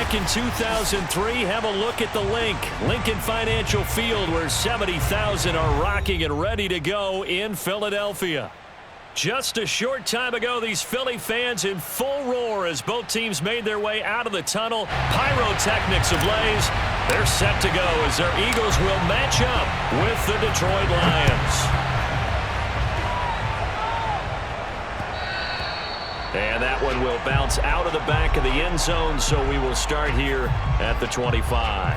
back in 2003, have a look at the Lincoln Financial Field, where 70,000 are rocking and ready to go in Philadelphia. Just a short time ago, these Philly fans in full roar as both teams made their way out of the tunnel. Pyrotechnics ablaze. They're set to go as their Eagles will match up with the Detroit Lions. And that one will bounce out of the back of the end zone, so we will start here at the 25.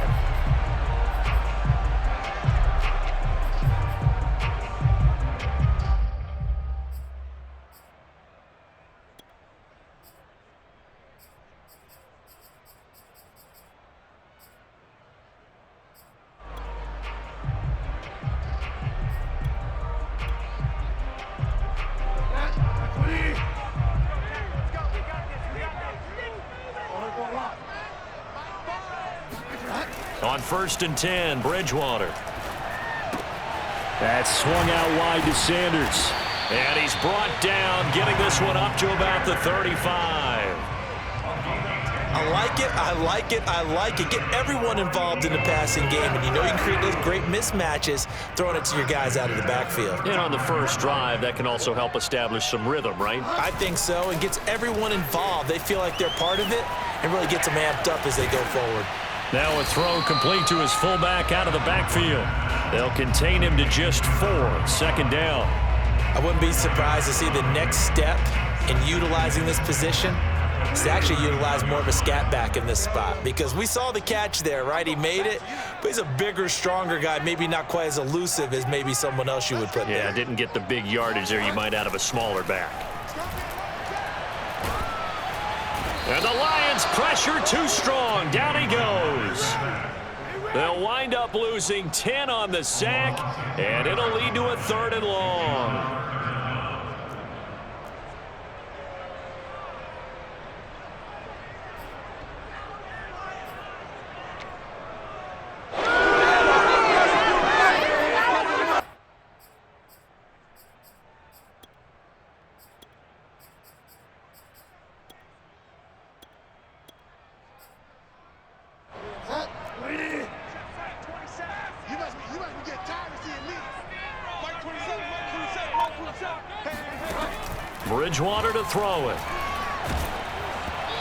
On 1st and 10, Bridgewater. That's swung out wide to Sanders. And he's brought down, getting this one up to about the 35. I like it, I like it, I like it. Get everyone involved in the passing game, and you know you can create those great mismatches throwing it to your guys out of the backfield. And on the first drive, that can also help establish some rhythm, right? I think so. It gets everyone involved. They feel like they're part of it and really gets them amped up as they go forward. Now a throw complete to his fullback out of the backfield. They'll contain him to just 4. 2nd down. I wouldn't be surprised to see the next step in utilizing this position is to actually utilize more of a scat back in this spot, because we saw the catch there, right? He made it, but he's a bigger, stronger guy, maybe not quite as elusive as maybe someone else you would put there. Yeah, didn't get the big yardage there you might out of a smaller back. And the Lions pressure too strong. Down he goes. They'll wind up losing 10 on the sack, and it'll lead to a 3rd and long. Bridgewater to throw it.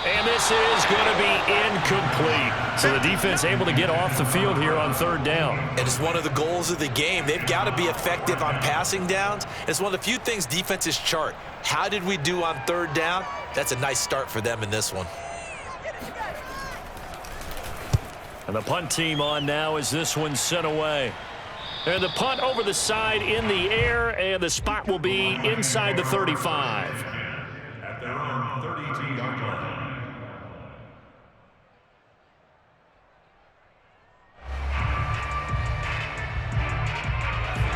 And this is going to be incomplete. So the defense able to get off the field here on 3rd down. And it's one of the goals of the game. They've got to be effective on passing downs. It's one of the few things defenses chart. How did we do on 3rd down? That's a nice start for them in this one. And the punt team on now as this one's sent away. And the punt over the side in the air, and the spot will be inside the 35. At their own 32-yard line.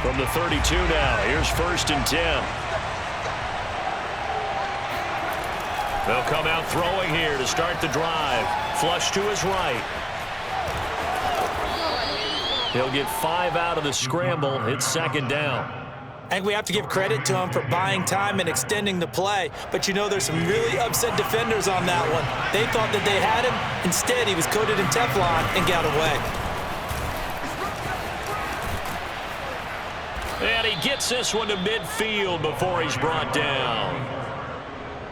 From the 32 now, here's 1st and 10. They'll come out throwing here to start the drive. Flush to his right. He'll get 5 out of the scramble. It's 2nd down. I think we have to give credit to him for buying time and extending the play. But, you know, there's some really upset defenders on that one. They thought that they had him. Instead, he was coated in Teflon and got away. And he gets this one to midfield before he's brought down.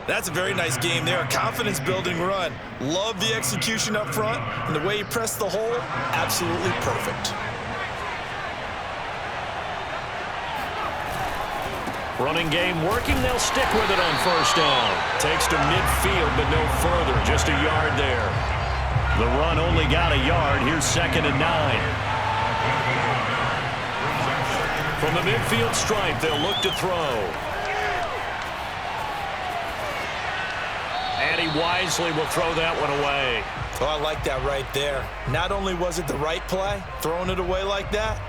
That's a very nice game there. A confidence-building run. Love the execution up front. And the way he pressed the hole, absolutely perfect. Running game working. They'll stick with it on 1st down. Takes to midfield, but no further. Just a yard there. The run only got a yard. Here's 2nd and 9. From the midfield stripe, they'll look to throw. And he wisely will throw that one away. Oh, I like that right there. Not only was it the right play, throwing it away like that,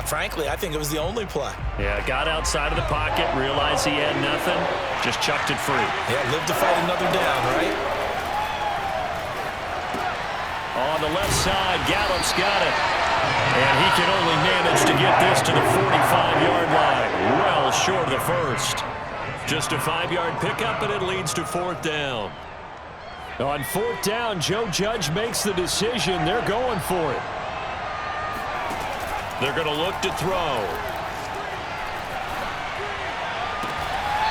frankly, I think it was the only play. Yeah, got outside of the pocket, realized he had nothing, just chucked it free. Yeah, live to fight another down, right? On the left side, Gallup's got it. And he can only manage to get this to the 45-yard line. Well short of the first. Just a 5-yard pickup, and it leads to 4th down. On 4th down, Joe Judge makes the decision. They're going for it. They're going to look to throw.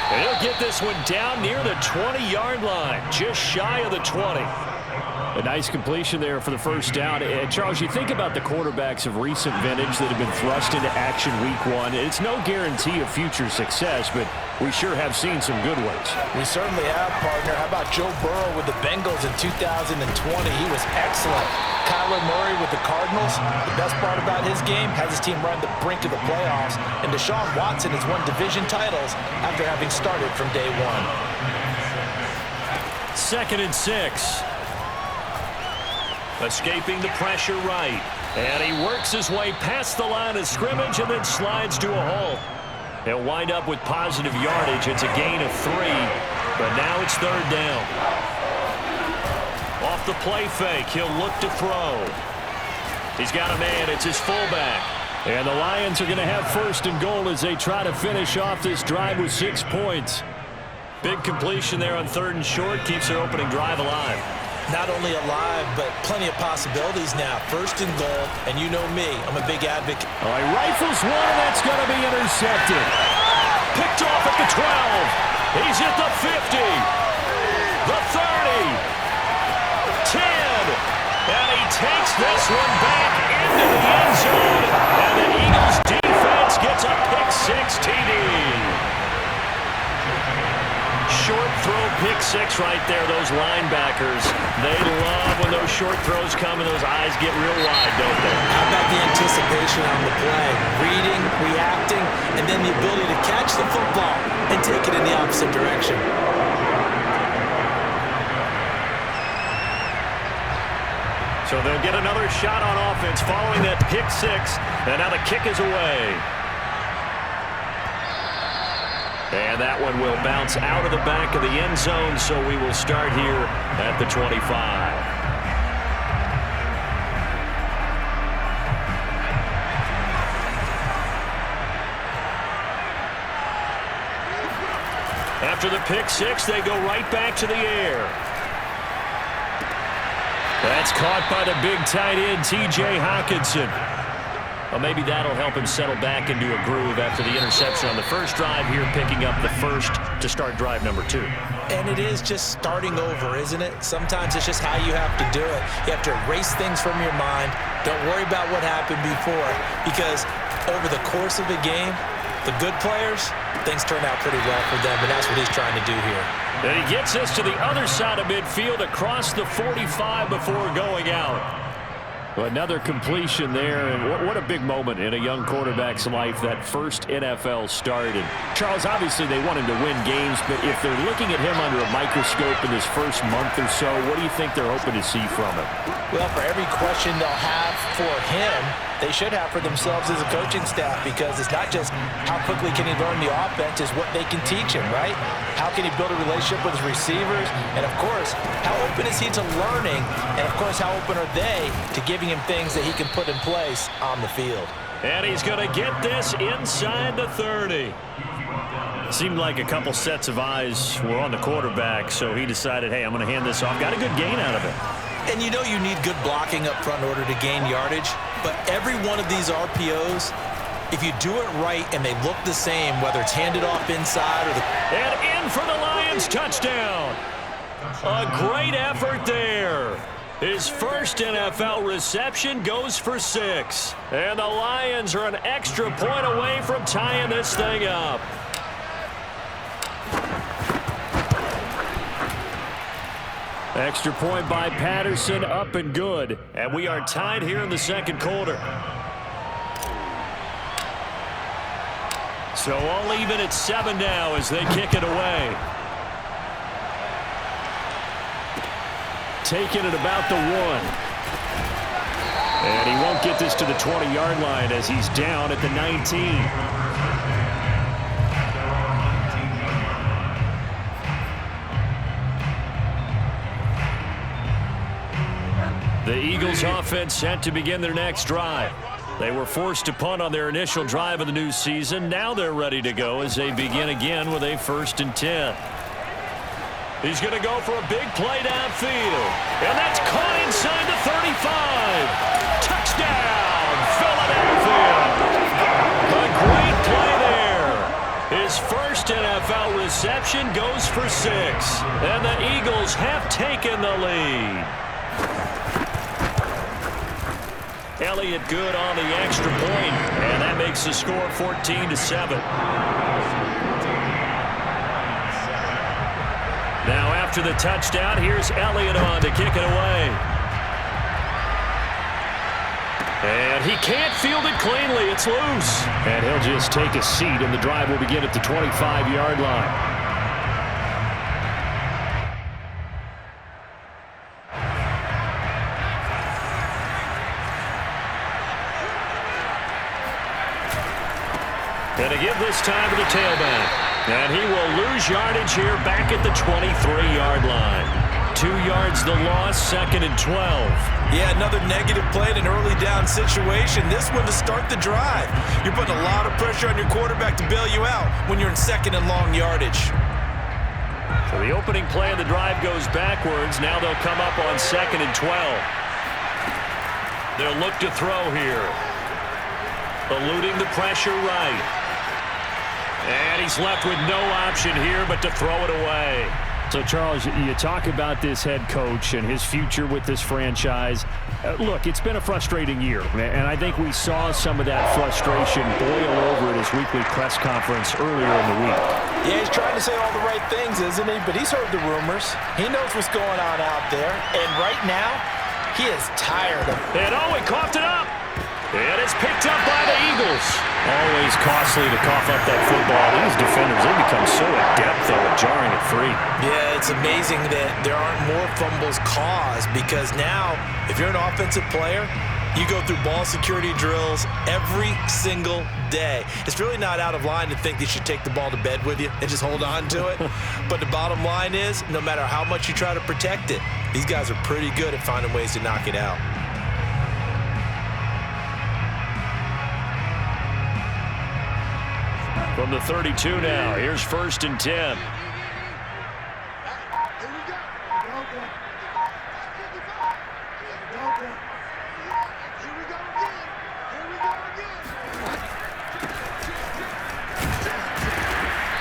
And he'll get this one down near the 20-yard line, just shy of the 20. A nice completion there for the first down. And Charles, you think about the quarterbacks of recent vintage that have been thrust into action week 1. It's no guarantee of future success, but we sure have seen some good ones. We certainly have, partner. How about Joe Burrow with the Bengals in 2020? He was excellent. Kyler Murray with the Cardinals. The best part about his game has his team run the brink of the playoffs. And Deshaun Watson has won division titles after having started from day 1. 2nd and 6. Escaping the pressure right. And he works his way past the line of scrimmage and then slides to a halt. He'll wind up with positive yardage. It's a gain of 3, but now it's 3rd down. Off the play fake, he'll look to throw. He's got a man. It's his fullback. And the Lions are going to have 1st and goal as they try to finish off this drive with 6 points. Big completion there on 3rd and short. Keeps their opening drive alive. Not only alive, but plenty of possibilities now. 1st and goal, and you know me, I'm a big advocate. Oh, he rifles one, and that's going to be intercepted. Picked off at the 12. He's at the 50. The 30. 10. And he takes this one back into the end zone. And the Eagles defense gets a pick-6 TD. Short throw, pick-6 right there. Those linebackers, they love when those short throws come and those eyes get real wide, don't they? How about the anticipation on the play? Reading, reacting, and then the ability to catch the football and take it in the opposite direction. So they'll get another shot on offense following that pick-6, and now the kick is away. And that one will bounce out of the back of the end zone, so we will start here at the 25. After the pick-6, they go right back to the air. That's caught by the big tight end, T.J. Hockenson. Well, maybe that'll help him settle back into a groove after the interception on the first drive here, picking up the first to start drive number 2. And it is just starting over, isn't it? Sometimes it's just how you have to do it. You have to erase things from your mind. Don't worry about what happened before, because over the course of the game, the good players, things turn out pretty well for them, and that's what he's trying to do here. And he gets us to the other side of midfield across the 45 before going out. Another completion there, and what a big moment in a young quarterback's life, that first NFL start. And Charles, obviously they want him to win games, but if they're looking at him under a microscope in his first month or so, what do you think they're hoping to see from him? Well, for every question they'll have for him, they should have for themselves as a coaching staff, because it's not just how quickly can he learn the offense, it's what they can teach him, right? How can he build a relationship with his receivers? And, of course, how open is he to learning? And, of course, how open are they to giving him things that he can put in place on the field? And he's going to get this inside the 30. Seemed like a couple sets of eyes were on the quarterback, so he decided, hey, I'm going to hand this off. Got a good gain out of it. And you know you need good blocking up front in order to gain yardage, but every one of these RPOs, if you do it right and they look the same, whether it's handed off inside or the... And in for the Lions, touchdown. A great effort there. His first NFL reception goes for 6. And the Lions are an extra point away from tying this thing up. Extra point by Patterson, up and good. And we are tied here in the second quarter. So all even at 7 now as they kick it away. Taking it about the 1. And he won't get this to the 20-yard line as he's down at the 19. The Eagles offense set to begin their next drive. They were forced to punt on their initial drive of the new season. Now they're ready to go as they begin again with a 1st and 10. He's going to go for a big play downfield. And that's caught inside the 35. Touchdown, Philadelphia. A great play there. His first NFL reception goes for 6. And the Eagles have taken the lead. Elliott good on the extra point, and that makes the score 14-7. Now after the touchdown, here's Elliott on to kick it away. And he can't field it cleanly. It's loose. And he'll just take a seat, and the drive will begin at the 25-yard line. And to give this time to the tailback. And he will lose yardage here back at the 23-yard line. 2 yards the loss, 2nd and 12. Yeah, another negative play in an early down situation. This one to start the drive. You're putting a lot of pressure on your quarterback to bail you out when you're in 2nd and long yardage. So the opening play of the drive goes backwards. Now they'll come up on 2nd and 12. They'll look to throw here. Eluding the pressure right. And he's left with no option here but to throw it away. So, Charles, you talk about this head coach and his future with this franchise. Look, it's been a frustrating year, and I think we saw some of that frustration boil over at his weekly press conference earlier in the week. Yeah, he's trying to say all the right things, isn't he? But he's heard the rumors. He knows what's going on out there. And right now, he is tired of it. And he coughed it up. And it's picked up by the Eagles. Always costly to cough up that football. These defenders, they become so adept, though, at jarring it free. Yeah, it's amazing that there aren't more fumbles caused because now, if you're an offensive player, you go through ball security drills every single day. It's really not out of line to think that you should take the ball to bed with you and just hold on to it. But the bottom line is, no matter how much you try to protect it, these guys are pretty good at finding ways to knock it out. From the 32 now, here's 1st and 10.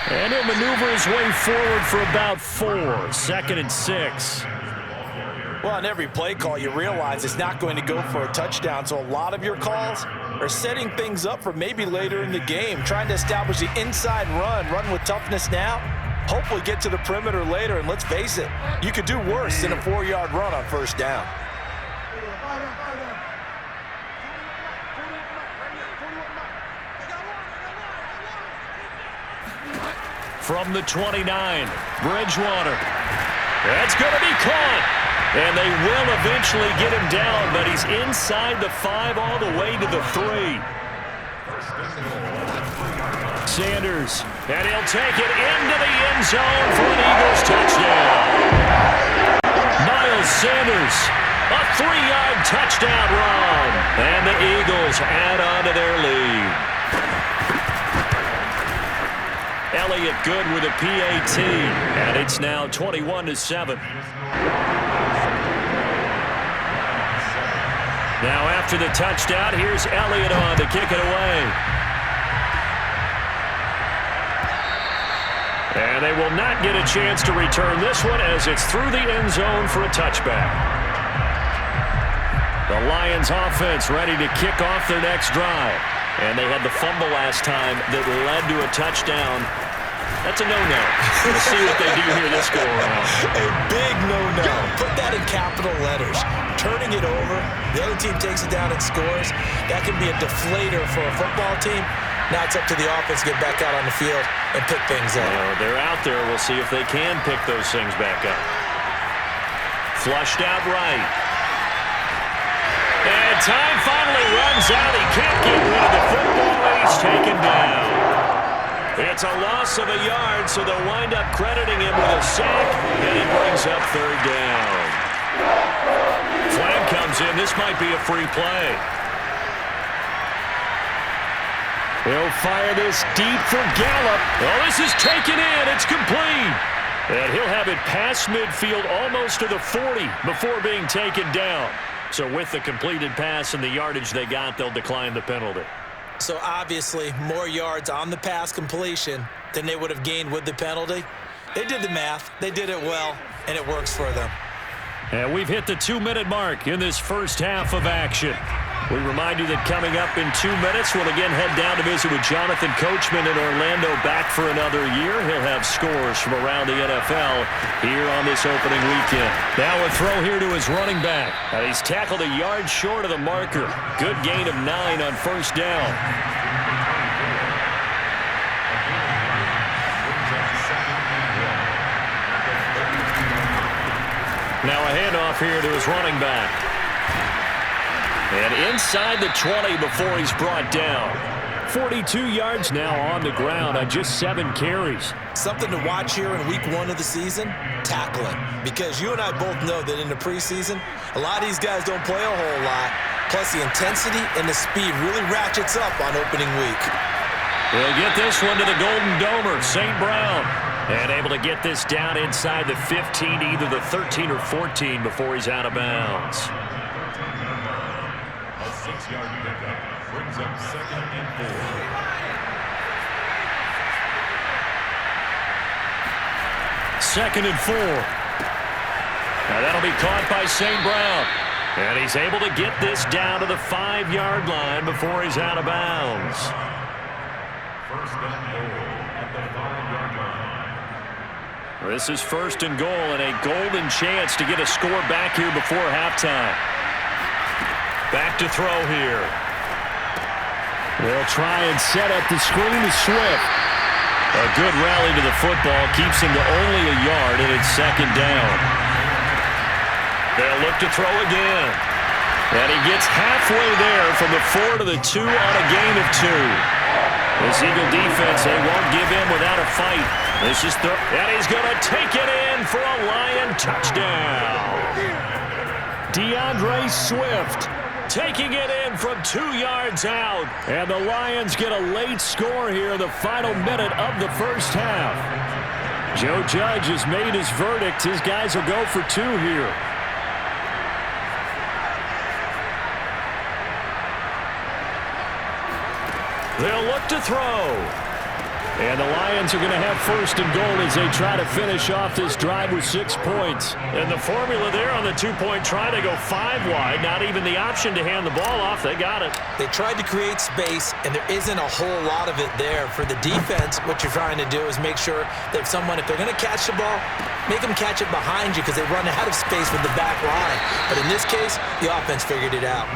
And he'll maneuver his way forward for about 4. 2nd and 6. Well, on every play call, you realize it's not going to go for a touchdown, so a lot of your calls are setting things up for maybe later in the game, trying to establish the inside run with toughness now, hopefully get to the perimeter later, and let's face it, you could do worse than a 4-yard run on 1st down. From the 29, Bridgewater. That's going to be caught. And they will eventually get him down, but he's inside the 5 all the way to the 3. Sanders, and he'll take it into the end zone for an Eagles touchdown. Miles Sanders, a 3-yard touchdown run, and the Eagles add on to their lead. Elliott good with a PAT, and it's now 21-7. Now after the touchdown, here's Elliott on to kick it away. And they will not get a chance to return this one as it's through the end zone for a touchback. The Lions offense ready to kick off their next drive. And they had the fumble last time that led to a touchdown. That's a no-no. We'll see what they do here this go-around. A big no-no. Put that in capital letters. Turning it over, the other team takes it down and scores. That can be a deflator for a football team. Now it's up to the offense to get back out on the field and pick things up. They're out there. We'll see if they can pick those things back up. Flushed out right. And time finally runs out. He can't get rid of the football. He's taken down. It's a loss of a yard, so they'll wind up crediting him with a sack, and he brings up 3rd down. Flag comes in. This might be a free play. He'll fire this deep for Gallup. Oh, this is taken in. It's complete. And he'll have it past midfield almost to the 40 before being taken down. So with the completed pass and the yardage they got, they'll decline the penalty. So obviously more yards on the pass completion than they would have gained with the penalty. They did the math. They did it well, and it works for them. And we've hit the 2-minute mark in this first half of action. We remind you that coming up in 2 minutes, we'll again head down to visit with Jonathan Coachman in Orlando, back for another year. He'll have scores from around the NFL here on this opening weekend. Now a throw here to his running back. He's tackled a yard short of the marker. Good gain of 9 on first down. Now a handoff here to his running back. And inside the 20 before he's brought down. 42 yards now on the ground on just 7 carries. Something to watch here in week 1 of the season, tackling. Because you and I both know that in the preseason, a lot of these guys don't play a whole lot. Plus the intensity and the speed really ratchets up on opening week. He'll get this one to the Golden Domer, St. Brown. And able to get this down inside the 15, either the 13 or 14 before he's out of bounds. A 6-yard pickup brings up 2nd and 4. 2nd and 4. Now that'll be caught by St. Brown. And he's able to get this down to the 5-yard line before he's out of bounds. 1st and goal at the 5-yard line. This is 1st and goal and a golden chance to get a score back here before halftime. Back to throw here. They'll try and set up the screen to Swift. A good rally to the football keeps him to only a yard, and it's 2nd down. They'll look to throw again. And he gets halfway there from the 4 to the 2 on a gain of 2. This Eagle defense, they won't give in without a fight. This is and he's going to take it in for a Lion touchdown. DeAndre Swift taking it in from 2 yards out. And the Lions get a late score here in the final minute of the first half. Joe Judge has made his verdict. His guys will go for 2 here. They'll look to throw. And the Lions are going to have 1st and goal as they try to finish off this drive with 6 points. And the formula there on the 2-point try, they go 5 wide. Not even the option to hand the ball off. They got it. They tried to create space, and there isn't a whole lot of it there. For the defense, what you're trying to do is make sure that if they're going to catch the ball, make them catch it behind you because they run out of space with the back line. But in this case, the offense figured it out.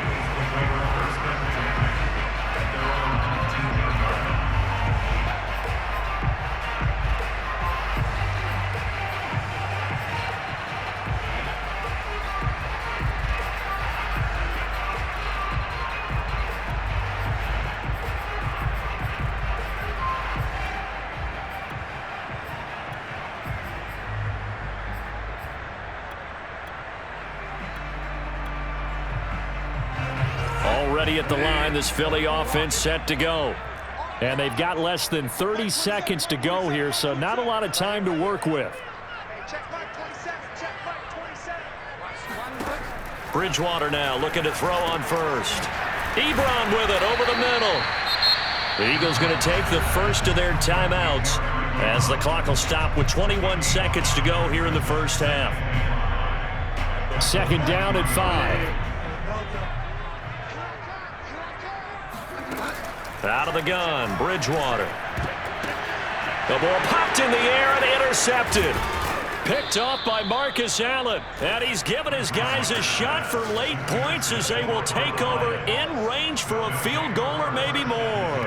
Already at the line, this Philly offense set to go. And they've got less than 30 seconds to go here, so not a lot of time to work with. Bridgewater now looking to throw on first. Ebron with it over the middle. The Eagles going to take the first of their timeouts as the clock will stop with 21 seconds to go here in the first half. 2nd down at 5. Out of the gun, Bridgewater. The ball popped in the air and intercepted. Picked off by Marcus Allen. And he's given his guys a shot for late points as they will take over in range for a field goal or maybe more.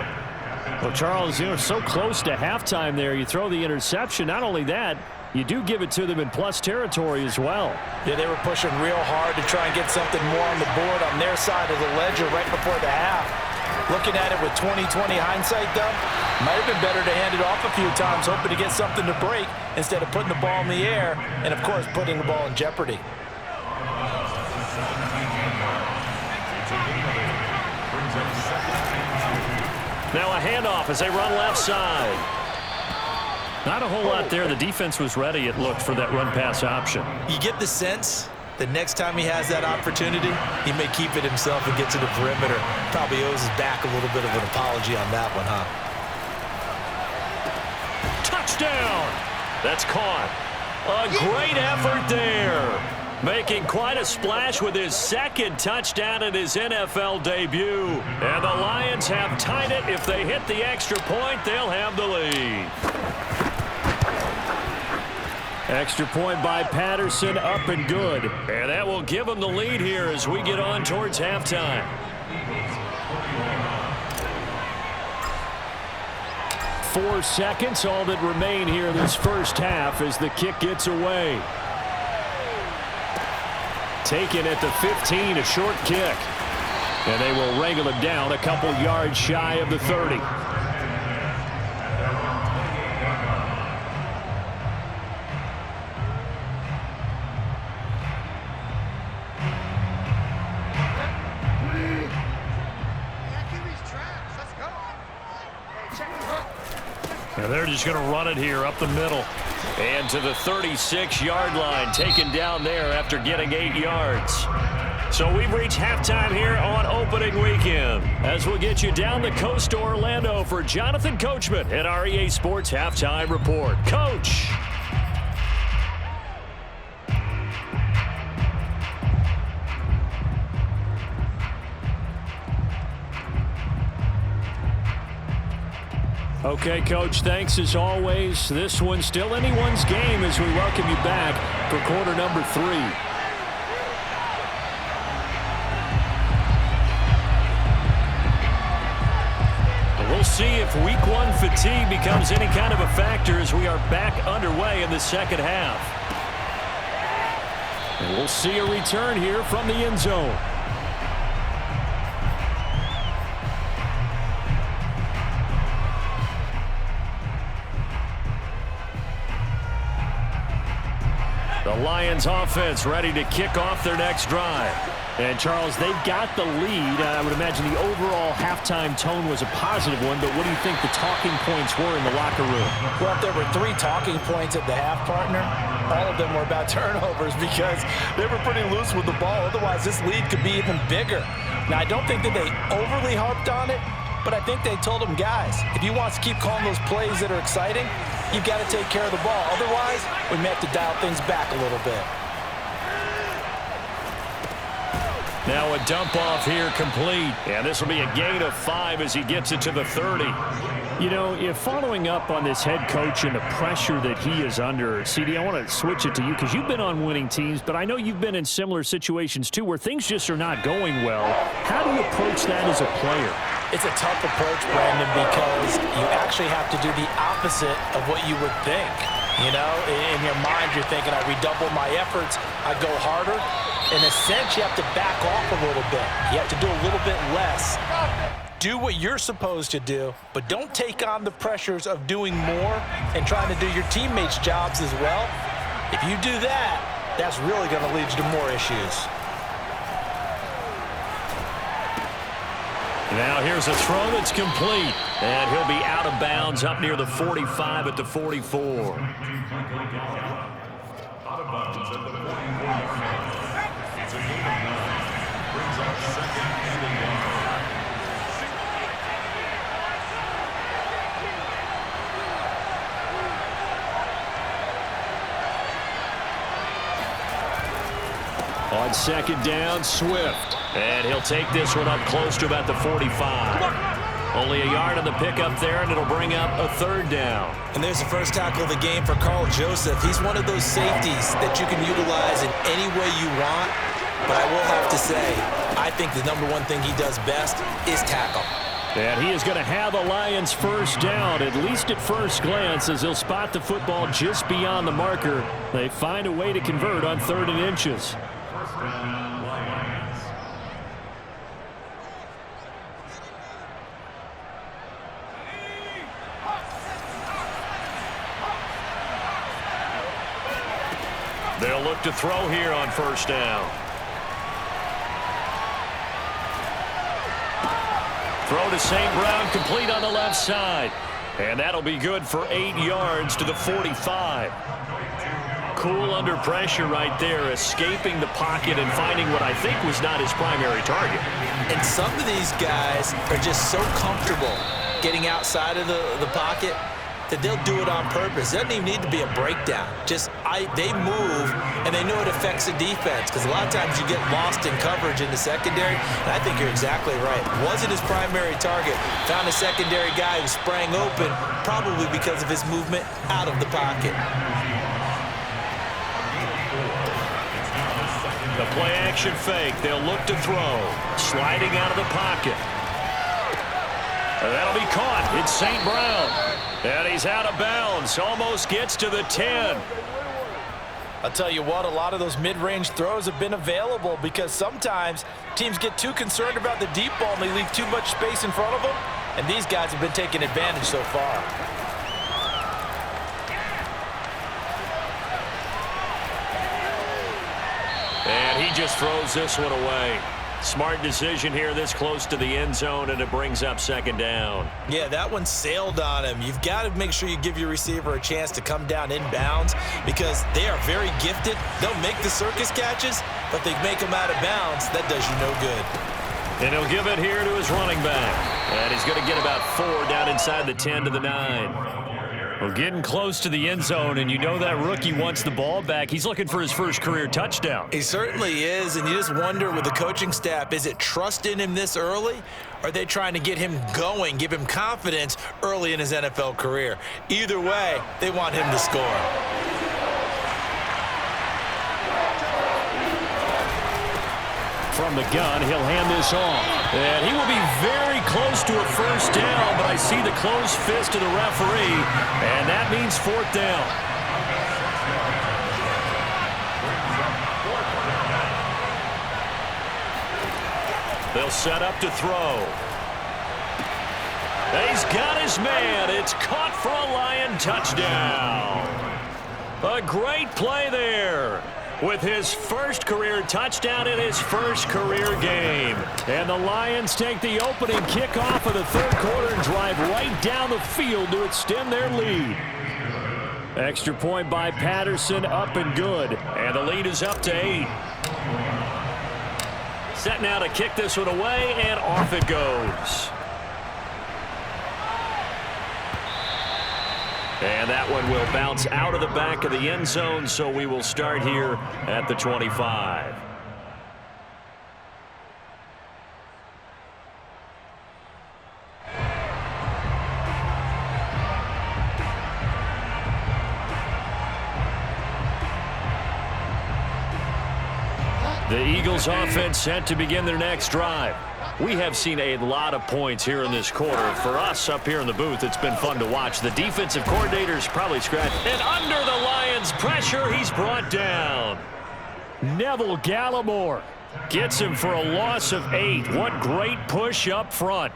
Well, Charles, so close to halftime there. You throw the interception. Not only that, you do give it to them in plus territory as well. Yeah, they were pushing real hard to try and get something more on the board on their side of the ledger right before the half. Looking at it with 20/20 hindsight, though, might have been better to hand it off a few times, hoping to get something to break instead of putting the ball in the air and, of course, putting the ball in jeopardy. Now a handoff as they run left side. Not a whole lot there. The defense was ready, it looked, for that run-pass option. You get the sense that next time he has that opportunity, he may keep it himself and get to the perimeter. Probably owes his back a little bit of an apology on that one, huh? Touchdown! That's caught. A great effort there. Making quite a splash with his second touchdown in his NFL debut. And the Lions have tied it. If they hit the extra point, they'll have the lead. Extra point by Patterson, up and good. And that will give them the lead here as we get on towards halftime. Four seconds, all that remain here this first half as the kick gets away. Taken at the 15, a short kick. And they will wrangle it down a couple yards shy of the 30. And they're just going to run it here up the middle. And to the 36-yard line, taken down there after getting 8 yards. So we've reached halftime here on opening weekend. As we'll get you down the coast to Orlando for Jonathan Coachman at our EA Sports Halftime Report. Coach. Okay, Coach, thanks as always. This one's still anyone's game as we welcome you back for quarter number 3. We'll see if week 1 fatigue becomes any kind of a factor as we are back underway in the second half. And we'll see a return here from the end zone. The Lions offense ready to kick off their next drive. And, Charles, they've got the lead. I would imagine the overall halftime tone was a positive one, but what do you think the talking points were in the locker room? Well, if there were 3 talking points at the half, partner, all of them were about turnovers because they were pretty loose with the ball. Otherwise, this lead could be even bigger. Now, I don't think that they overly harped on it, but I think they told them, guys, if you want to keep calling those plays that are exciting, you've got to take care of the ball. Otherwise, we may have to dial things back a little bit. Now a dump off here complete. And this will be a gain of 5 as he gets it to the 30. You know, if following up on this head coach and the pressure that he is under, CD, I want to switch it to you because you've been on winning teams, but I know you've been in similar situations too where things just are not going well. How do you approach that as a player? It's a tough approach, Brandon, because you actually have to do the opposite of what you would think. You know, in your mind, you're thinking, I redouble my efforts, I go harder. In a sense, you have to back off a little bit. You have to do a little bit less. Do what you're supposed to do, but don't take on the pressures of doing more and trying to do your teammates' jobs as well. If you do that, that's really going to lead you to more issues. Now here's a throw that's complete. And he'll be out of bounds up near the 45 at the 44. Out of bounds at the 44. It's a gain of 9. Brings up second and a yard. On second down, Swift. And he'll take this one up close to about the 45. Only a yard on the pickup there, and it'll bring up a 3rd down. And there's the first tackle of the game for Carl Joseph. He's one of those safeties that you can utilize in any way you want. But I will have to say, I think the number one thing he does best is tackle. And he is going to have a Lions first down, at least at first glance, as he'll spot the football just beyond the marker. They find a way to convert on 3rd and inches. First down, Lions. They'll look to throw here on first down. Throw to St. Brown, complete on the left side. And that'll be good for 8 yards to the 45. Cool under pressure right there, escaping the pocket and finding what I think was not his primary target. And some of these guys are just so comfortable getting outside of the pocket that they'll do it on purpose. It doesn't even need to be a breakdown. They move, and they know it affects the defense, because a lot of times you get lost in coverage in the secondary, and I think you're exactly right. Wasn't his primary target. Found a secondary guy who sprang open, probably because of his movement out of the pocket. The play-action fake. They'll look to throw. Sliding out of the pocket. And that'll be caught. It's St. Brown. And he's out of bounds. Almost gets to the 10. I'll tell you what, a lot of those mid-range throws have been available because sometimes teams get too concerned about the deep ball and they leave too much space in front of them. And these guys have been taking advantage so far. And he just throws this one away. Smart decision here this close to the end zone, and it brings up second down. Yeah, that one sailed on him. You've got to make sure you give your receiver a chance to come down inbounds because they are very gifted. They'll make the circus catches, but they make them out of bounds. That does you no good. And he'll give it here to his running back. And he's going to get about 4 down inside the 10 to the 9. We're getting close to the end zone, and you know that rookie wants the ball back. He's looking for his first career touchdown. He certainly is, and you just wonder with the coaching staff, is it trust in him this early? Or are they trying to get him going, give him confidence early in his NFL career? Either way, they want him to score. From the gun, he'll hand this off. And he will be very close to a first down, but I see the closed fist of the referee, and that means 4th down. They'll set up to throw. He's got his man. It's caught for a Lion touchdown. A great play there. With his first career touchdown in his first career game. And the Lions take the opening kickoff of the third quarter and drive right down the field to extend their lead. Extra point by Patterson, up and good. And the lead is up to 8. Set now to kick this one away, and off it goes. And that one will bounce out of the back of the end zone, so we will start here at the 25. The Eagles offense set to begin their next drive. We have seen a lot of points here in this quarter. For us up here in the booth, it's been fun to watch. The defensive coordinator's probably scratched. And under the Lions' pressure, he's brought down. Neville Gallimore gets him for a loss of 8. What great push up front.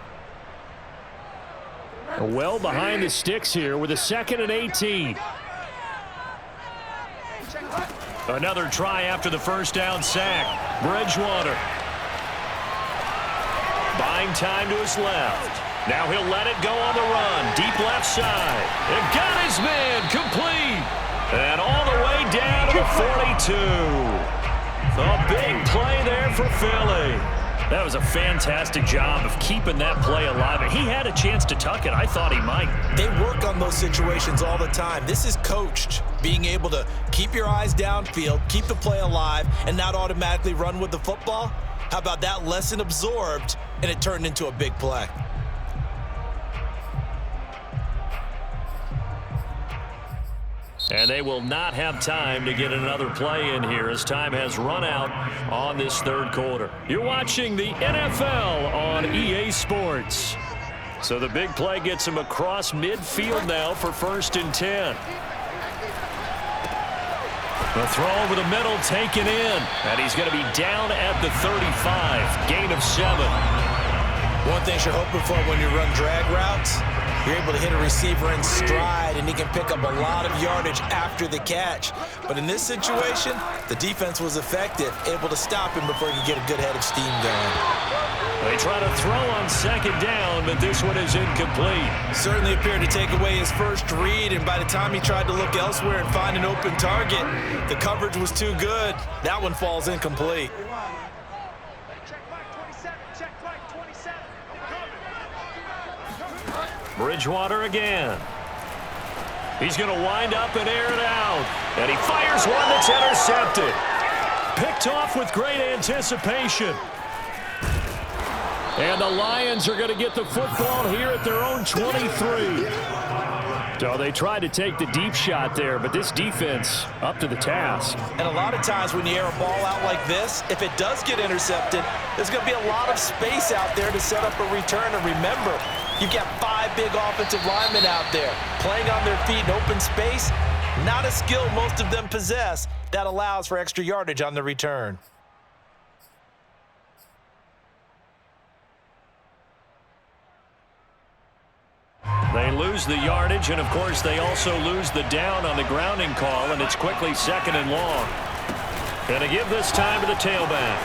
Well behind the sticks here with a 2nd and 18. Another try after the first down sack. Bridgewater. Buying time to his left. Now he'll let it go on the run. Deep left side. And got his man complete. And all the way down to the 42. A big play there for Philly. That was a fantastic job of keeping that play alive. And he had a chance to tuck it. I thought he might. They work on those situations all the time. This is coached. Being able to keep your eyes downfield, keep the play alive, and not automatically run with the football. How about that lesson absorbed, and it turned into a big play? And they will not have time to get another play in here as time has run out on this third quarter. You're watching the NFL on EA Sports. So the big play gets him across midfield now for 1st and 10. The throw over the middle taken in. And he's going to be down at the 35. Gain of 7. One thing you're hoping for when you run drag routes, You're able to hit a receiver in stride, and he can pick up a lot of yardage after the catch. But in this situation, the defense was effective, able to stop him before he could get a good head of steam going. They try to throw on second down, but this one is incomplete. Certainly appeared to take away his first read, and by the time he tried to look elsewhere and find an open target, the coverage was too good. That one falls incomplete. Bridgewater again. He's going to wind up and air it out. And he fires one that's intercepted. Picked off with great anticipation. And the Lions are going to get the football here at their own 23. So they tried to take the deep shot there, but this defense up to the task. And a lot of times when you air a ball out like this, if it does get intercepted, there's going to be a lot of space out there to set up a return. And remember, you've got 5 big offensive linemen out there playing on their feet in open space. Not a skill most of them possess that allows for extra yardage on the return. They lose the yardage, and of course they also lose the down on the grounding call, and it's quickly 2nd and long. Going to give this time to the tailback.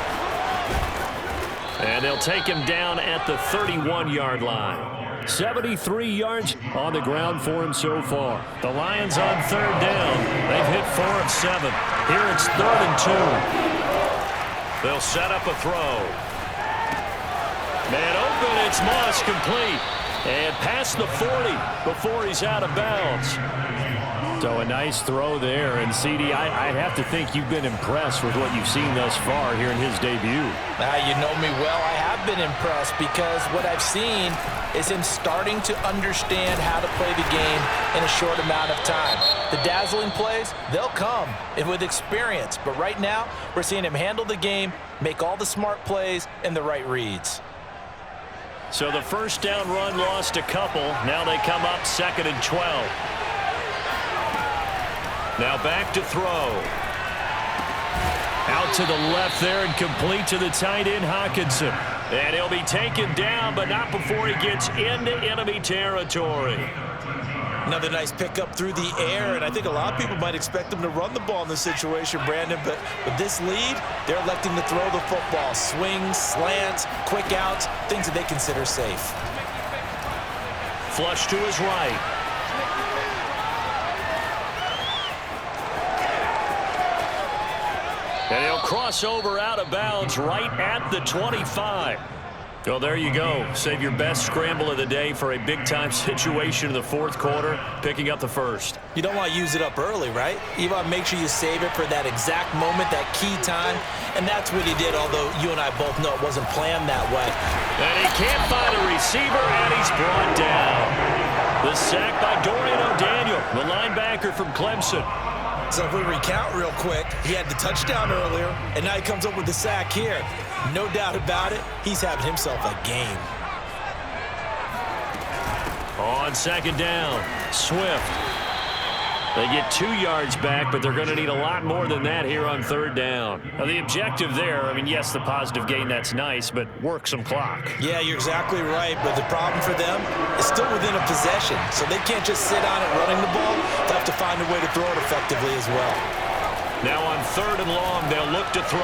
And they'll take him down at the 31-yard line. 73 yards on the ground for him so far. The Lions on 3rd down. They've hit 4 of 7. Here it's 3rd and 2. They'll set up a throw. Man open, it's Moss, complete. And past the 40 before he's out of bounds. So a nice throw there. And, CD, I have to think you've been impressed with what you've seen thus far here in his debut. You know me well. I have been impressed because what I've seen is him starting to understand how to play the game in a short amount of time. The dazzling plays, they'll come and with experience. But right now, we're seeing him handle the game, make all the smart plays, and the right reads. So the first down run lost a couple. Now they come up 2nd and 12. Now back to throw. Out to the left there and complete to the tight end, Hockenson. And he'll be taken down, but not before he gets into enemy territory. Another nice pickup through the air, and I think a lot of people might expect them to run the ball in this situation, Brandon, but with this lead, they're electing to throw the football. Swings, slants, quick outs, things that they consider safe. Flush to his right. And he'll cross over out of bounds right at the 25. Well, there you go. Save your best scramble of the day for a big-time situation in the 4th quarter, picking up the first. You don't want to use it up early, right? You want to make sure you save it for that exact moment, that key time, and that's what he did, although you and I both know it wasn't planned that way. And he can't find a receiver, and he's brought down. The sack by Dorian O'Daniel, the linebacker from Clemson. So if we recount real quick, he had the touchdown earlier, and now he comes up with the sack here. No doubt about it, he's having himself a game. On 2nd down, Swift. They get 2 yards back, but they're going to need a lot more than that here on 3rd down. Now, the objective there, I mean, yes, the positive gain, that's nice, but work some clock. Yeah, you're exactly right, but the problem for them is still within a possession, so they can't just sit on it running the ball. They'll have to find a way to throw it effectively as well. Now on 3rd and long, they'll look to throw.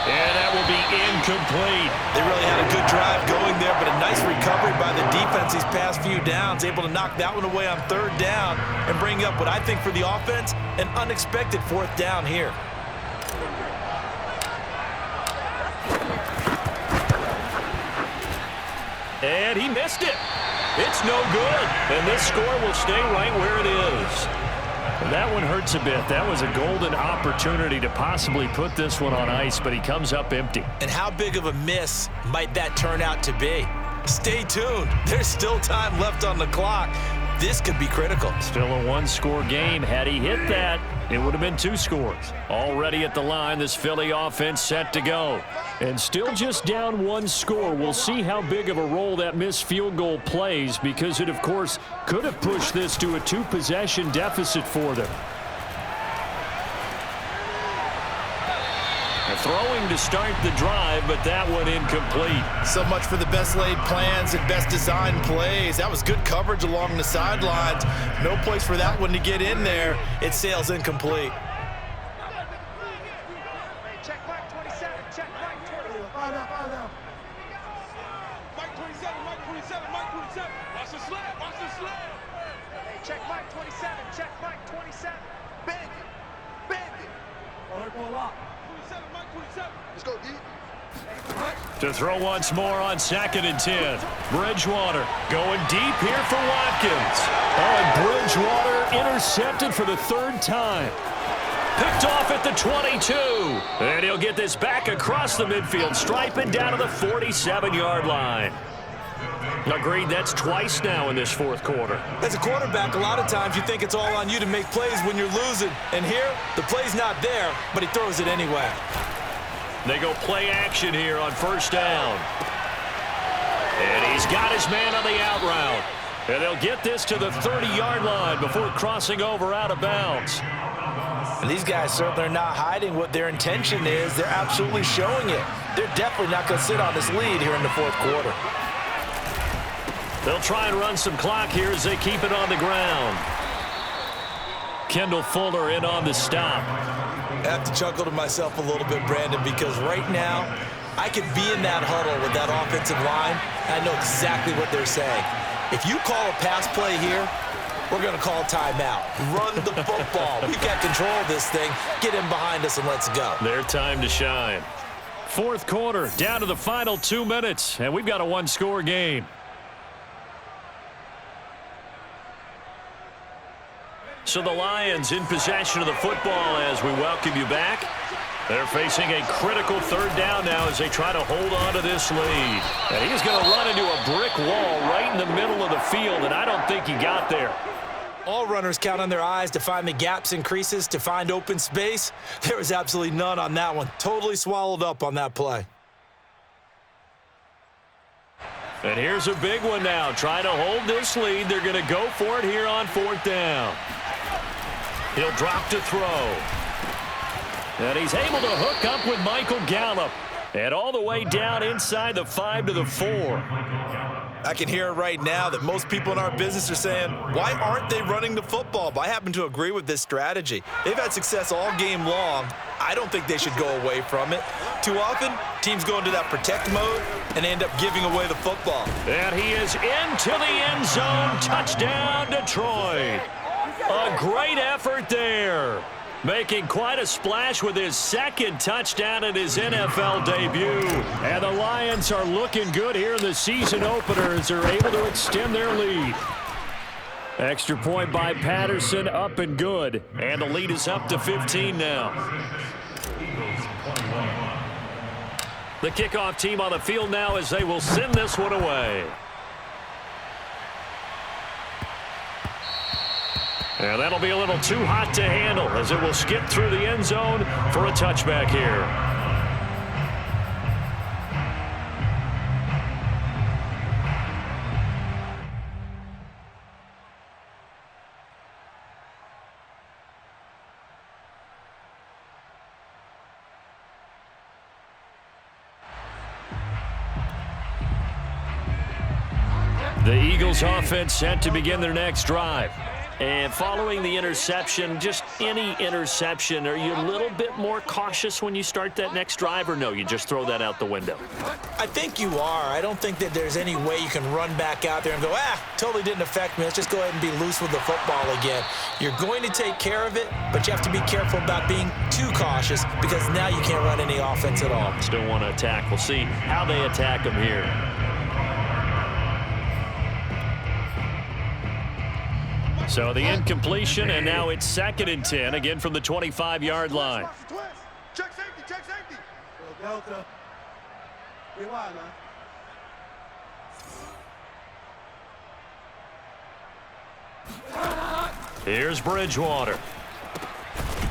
And that will be incomplete. They really had a good drive going there, but a nice recovery by the defense these past few downs, able to knock that one away on 3rd down and bring up what I think for the offense, an unexpected 4th down here. And he missed it. It's no good. And this score will stay right where it is. That one hurts a bit. That was a golden opportunity to possibly put this one on ice, but he comes up empty. And how big of a miss might that turn out to be? Stay tuned. There's still time left on the clock. This could be critical. Still a 1-score game. Had he hit that, it would have been 2 scores. Already at the line, this Philly offense set to go. And still just down 1 score. We'll see how big of a role that missed field goal plays, because it, of course, could have pushed this to a 2-possession deficit for them. They're throwing to start the drive, but that one incomplete. So much for the best laid plans and best designed plays. That was good coverage along the sidelines. No place for that one to get in there. It sails incomplete. Check Mike 27. Check Mike 27. Mike 27. Mike 27. Mike 27. Watch the slab. Watch the slab. Hey, check Mike 27. Check Mike 27. Bang it. Bang it. Go lock. 27. Mike 27. Let's go, D. To throw once more on 2nd and 10. Bridgewater going deep here for Watkins. Oh, and Bridgewater intercepted for the 3rd time. Picked off at the 22. And he'll get this back across the midfield stripe and down to the 47-yard line. Agreed, that's twice now in this 4th quarter. As a quarterback, a lot of times you think it's all on you to make plays when you're losing. And here, the play's not there, but he throws it anyway. They go play action here on 1st down. And he's got his man on the out route. And they'll get this to the 30-yard line before crossing over out of bounds. And these guys certainly are not hiding what their intention is. They're absolutely showing it. They're definitely not going to sit on this lead here in the 4th quarter. They'll try and run some clock here as they keep it on the ground. Kendall Fuller in on the stop. I have to chuckle to myself a little bit, Brandon, because right now I could be in that huddle with that offensive line. I know exactly what they're saying. If you call a pass play here, we're going to call timeout. Run the football. We've got control of this thing. Get in behind us and let's go. Their time to shine. 4th quarter, down to the final 2 minutes, and we've got a one-score game. So the Lions in possession of the football as we welcome you back. They're facing a critical 3rd down now as they try to hold on to this lead. And he's going to run into a brick wall right in the middle of the field, and I don't think he got there. All runners count on their eyes to find the gaps and creases, to find open space. There was absolutely none on that one. Totally swallowed up on that play. And here's a big one now. Trying to hold this lead. They're going to go for it here on 4th down. He'll drop to throw. And he's able to hook up with Michael Gallup. And all the way down inside the 5 to the 4. I can hear it right now that most people in our business are saying, why aren't they running the football? But I happen to agree with this strategy. They've had success all game long. I don't think they should go away from it. Too often, teams go into that protect mode and end up giving away the football. And he is into the end zone. Touchdown, Detroit. A great effort there. Making quite a splash with his 2nd touchdown in his NFL debut. And the Lions are looking good here in the season opener as they're able to extend their lead. Extra point by Patterson, up and good. And the lead is up to 15 now. The kickoff team on the field now as they will send this one away. And that'll be a little too hot to handle as it will skip through the end zone for a touchback here. The Eagles offense set to begin their next drive. And following the interception, just any interception, are you a little bit more cautious when you start that next drive, or no, you just throw that out the window? I think you are. I don't think that there's any way you can run back out there and go, totally didn't affect me. Let's just go ahead and be loose with the football again. You're going to take care of it, but you have to be careful about being too cautious because now you can't run any offense at all. Still want to attack. We'll see how they attack them here. So the incompletion, and now it's 2nd and 10, again from the 25-yard line. Check safety, check safety. Delta. Be wide, man. Here's Bridgewater.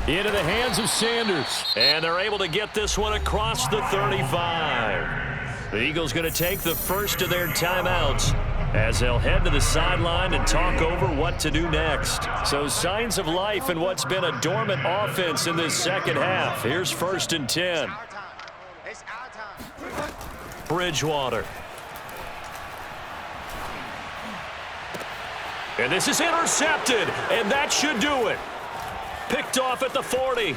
Into the hands of Sanders. And they're able to get this one across the 35. The Eagles going to take the first of their timeouts as they'll head to the sideline and talk over what to do next. So signs of life in what's been a dormant offense in this second half. Here's 1st and 10. Bridgewater. And this is intercepted, and that should do it. Picked off at the 40.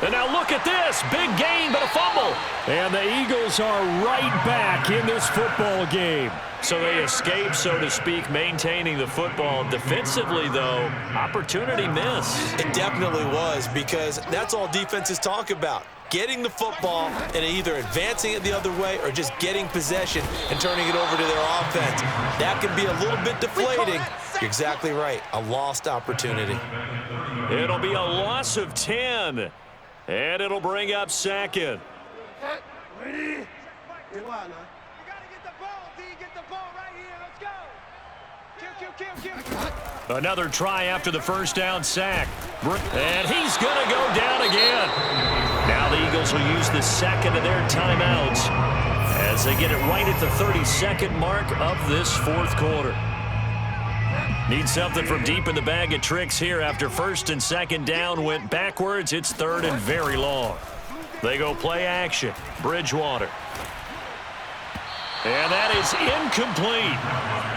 And now look at this. Big gain, but a fumble. And the Eagles are right back in this football game. So they escape, so to speak, maintaining the football. Defensively, though, opportunity missed. It definitely was, because that's all defenses talk about. Getting the football and either advancing it the other way or just getting possession and turning it over to their offense. That can be a little bit deflating. You're exactly right. A lost opportunity. It'll be a loss of 10. And it'll bring up 2nd. Ready? You gotta get the ball, D. Get the ball right here. Let's go. Kill. Another try after the 1st down sack. And he's going to go down again. Now the Eagles will use the 2nd of their timeouts as they get it right at the 32nd mark of this 4th quarter. Need something from deep in the bag of tricks here after 1st and 2nd down went backwards. It's 3rd and very long. They go play action. Bridgewater. And that is incomplete.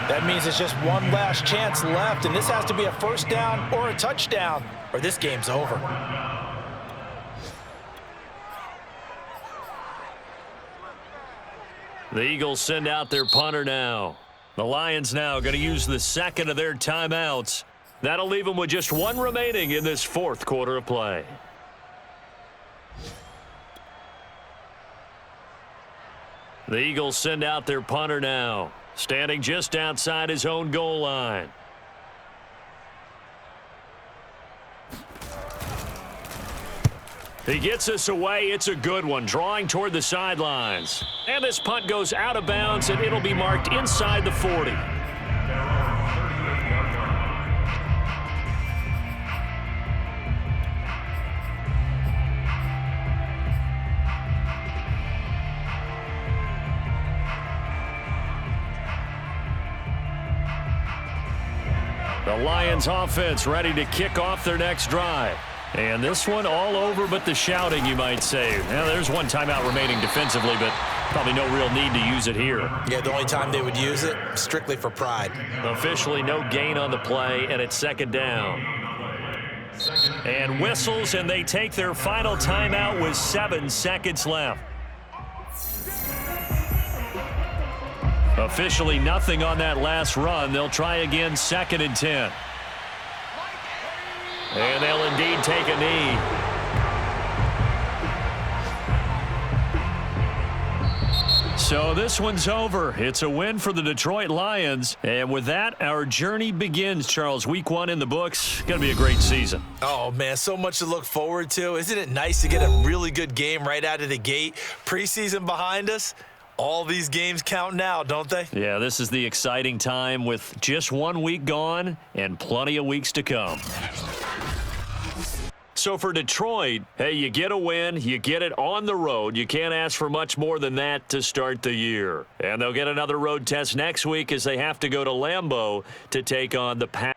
That means it's just one last chance left, and this has to be a 1st down or a touchdown, or this game's over. The Eagles send out their punter now. The Lions now going to use the 2nd of their timeouts. That'll leave them with just one remaining in this 4th quarter of play. The Eagles send out their punter now, standing just outside his own goal line. He gets us away. It's a good one, drawing toward the sidelines. And this punt goes out of bounds, and it'll be marked inside the 40. The Lions offense ready to kick off their next drive. And this one all over but the shouting, you might say. Now, there's one timeout remaining defensively, but probably no real need to use it here. Yeah, the only time they would use it, strictly for pride. Officially no gain on the play, and it's 2nd down. And whistles, and they take their final timeout with 7 seconds left. Officially nothing on that last run. They'll try again, 2nd and 10. And they'll indeed take a knee. So this one's over. It's a win for the Detroit Lions. And with that, our journey begins, Charles. Week 1 in the books. Going to be a great season. Oh, man, so much to look forward to. Isn't it nice to get a really good game right out of the gate? Preseason behind us. All these games count now, don't they? Yeah, this is the exciting time with just 1 week gone and plenty of weeks to come. So for Detroit, hey, you get a win, you get it on the road. You can't ask for much more than that to start the year. And they'll get another road test next week as they have to go to Lambeau to take on the Packers.